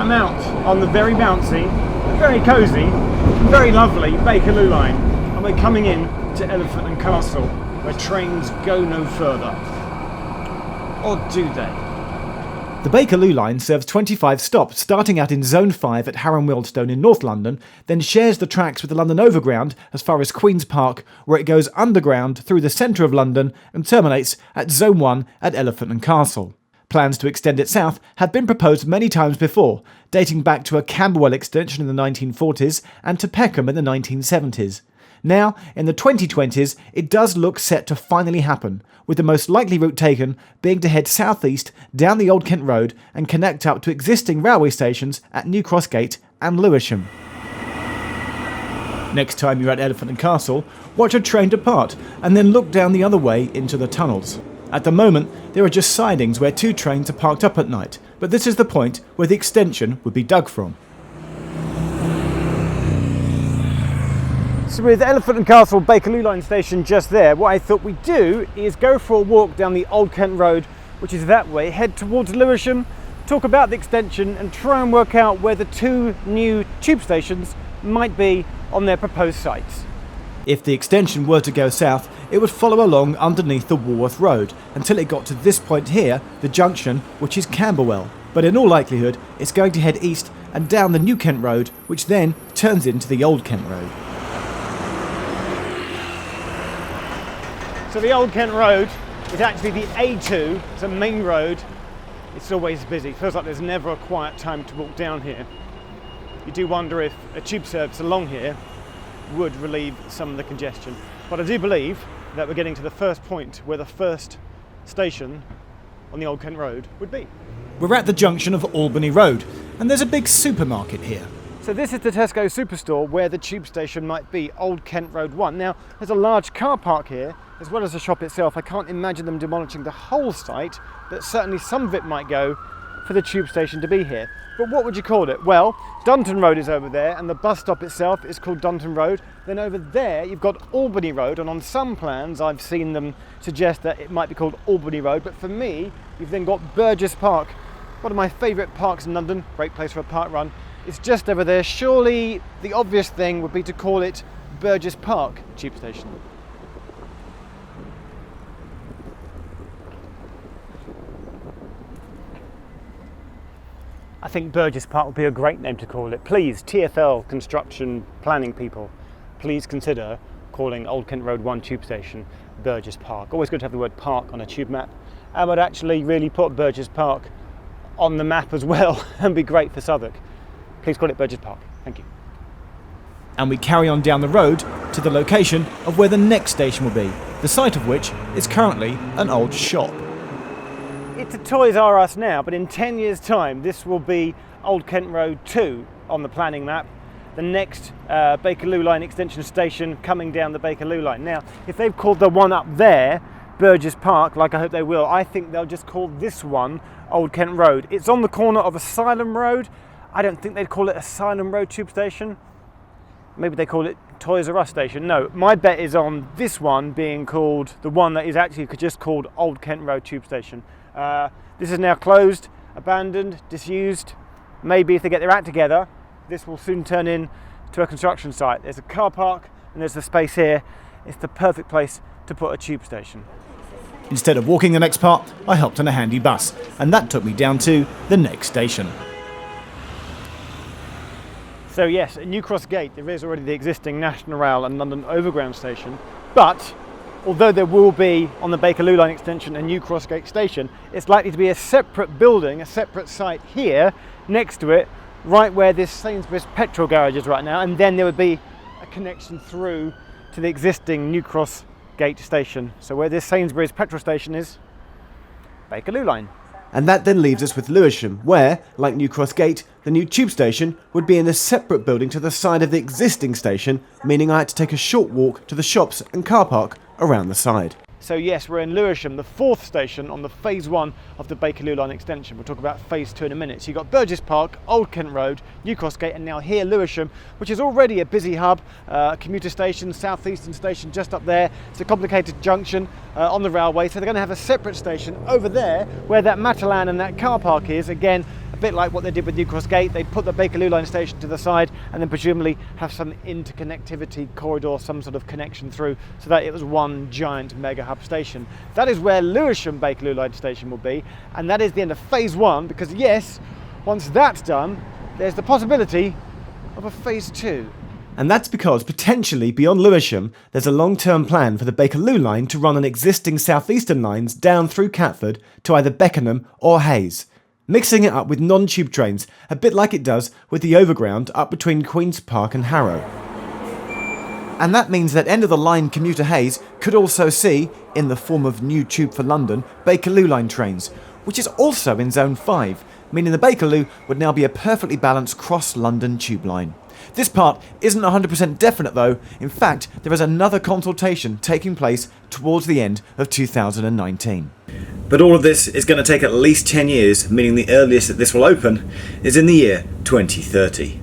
I'm out on the very bouncy, very cosy, very lovely Bakerloo line, and we're coming in to Elephant and Castle, where trains go no further. Or do they? The Bakerloo line serves 25 stops, starting out in Zone 5 at Harrow Wealdstone in North London, then shares the tracks with the London Overground as far as Queen's Park, where it goes underground through the centre of London and terminates at Zone 1 at Elephant and Castle. Plans to extend it south have been proposed many times before, dating back to a Camberwell extension in the 1940s and to Peckham in the 1970s. Now, in the 2020s, it does look set to finally happen, with the most likely route taken being to head southeast down the Old Kent Road and connect up to existing railway stations at New Cross Gate and Lewisham. Next time you're at Elephant and Castle, watch a train depart and then look down the other way into the tunnels. At the moment, there are just sidings where two trains are parked up at night, but this is the point where the extension would be dug from. So with Elephant and Castle Bakerloo line station just there, what I thought we'd do is go for a walk down the Old Kent Road, which is that way, head towards Lewisham, talk about the extension and try and work out where the two new tube stations might be on their proposed sites. If the extension were to go south, it would follow along underneath the Walworth Road until it got to this point here, the junction, which is Camberwell. But in all likelihood, it's going to head east and down the New Kent Road, which then turns into the Old Kent Road. So the Old Kent Road is actually the A2, it's a main road. It's always busy, feels like there's never a quiet time to walk down here. You do wonder if a tube service along here would relieve some of the congestion. But I do believe that we're getting to the first point where the first station on the Old Kent Road would be. We're at the junction of Albany Road, and there's a big supermarket here. So this is the Tesco Superstore where the tube station might be, Old Kent Road 1. Now, there's a large car park here, as well as the shop itself. I can't imagine them demolishing the whole site, but certainly some of it might go for the tube station to be here. But what would you call it? Well, Dunton Road is over there, and the bus stop itself is called Dunton Road. Then over there, you've got Albany Road, and on some plans, I've seen them suggest that it might be called Albany Road. But for me, you've then got Burgess Park, one of my favourite parks in London, great place for a park run. It's just over there. Surely the obvious thing would be to call it Burgess Park Tube Station. I think Burgess Park would be a great name to call it. Please, TfL construction planning people, please consider calling Old Kent Road 1 Tube Station Burgess Park. Always good to have the word park on a tube map, and would actually really put Burgess Park on the map as well and be great for Southwark. Please call it Burgess Park. Thank you. And we carry on down the road to the location of where the next station will be, the site of which is currently an old shop. It's a Toys R Us now, but in 10 years' time, this will be Old Kent Road 2 on the planning map, the next Bakerloo line extension station coming down the Bakerloo line. Now, if they've called the one up there Burgess Park, like I hope they will, I think they'll just call this one Old Kent Road. It's on the corner of Asylum Road. I don't think they'd call it Asylum Road Tube Station. Maybe they call it Toys R Us Station. No, my bet is on this one being called, the one that is actually just called Old Kent Road Tube Station. This is now closed, abandoned, disused. Maybe if they get their act together, this will soon turn into a construction site. There's a car park and there's the space here. It's the perfect place to put a tube station. Instead of walking the next part, I hopped on a handy bus, and that took me down to the next station. So yes, at New Cross Gate there is already the existing National Rail and London Overground station, but although there will be on the Bakerloo line extension a New Cross Gate station, it's likely to be a separate building, a separate site here next to it, right where this Sainsbury's petrol garage is right now, and then there would be a connection through to the existing New Cross Gate station. So where this Sainsbury's petrol station is, Bakerloo line. And that then leaves us with Lewisham, where, like New Cross Gate, the new tube station would be in a separate building to the side of the existing station, meaning I had to take a short walk to the shops and car park around the side. So yes, we're in Lewisham, the fourth station on the phase 1 of the Bakerloo line extension. We'll talk about phase 2 in a minute. So you've got Burgess Park, Old Kent Road, New Cross Gate, and now here Lewisham, which is already a busy hub, commuter station, southeastern station just up there. It's a complicated junction on the railway, so they're going to have a separate station over there where that Matalan and that car park is. Again, a bit like what they did with New Cross Gate. They put the Bakerloo line station to the side and then presumably have some interconnectivity corridor, some sort of connection through, so that it was one giant mega hub station. That is where Lewisham Bakerloo line station will be, and that is the end of phase 1, because yes, once that's done, there's the possibility of a phase 2. And that's because, potentially, beyond Lewisham, there's a long-term plan for the Bakerloo line to run on existing southeastern lines down through Catford to either Beckenham or Hayes, mixing it up with non-tube trains, a bit like it does with the overground up between Queen's Park and Harrow. And that means that end-of-the-line commuter Hayes could also see, in the form of new Tube for London, Bakerloo line trains, which is also in Zone 5, meaning the Bakerloo would now be a perfectly balanced cross-London tube line. This part isn't 100% definite though. In fact, there is another consultation taking place towards the end of 2019. But all of this is going to take at least 10 years, meaning the earliest that this will open is in the year 2030.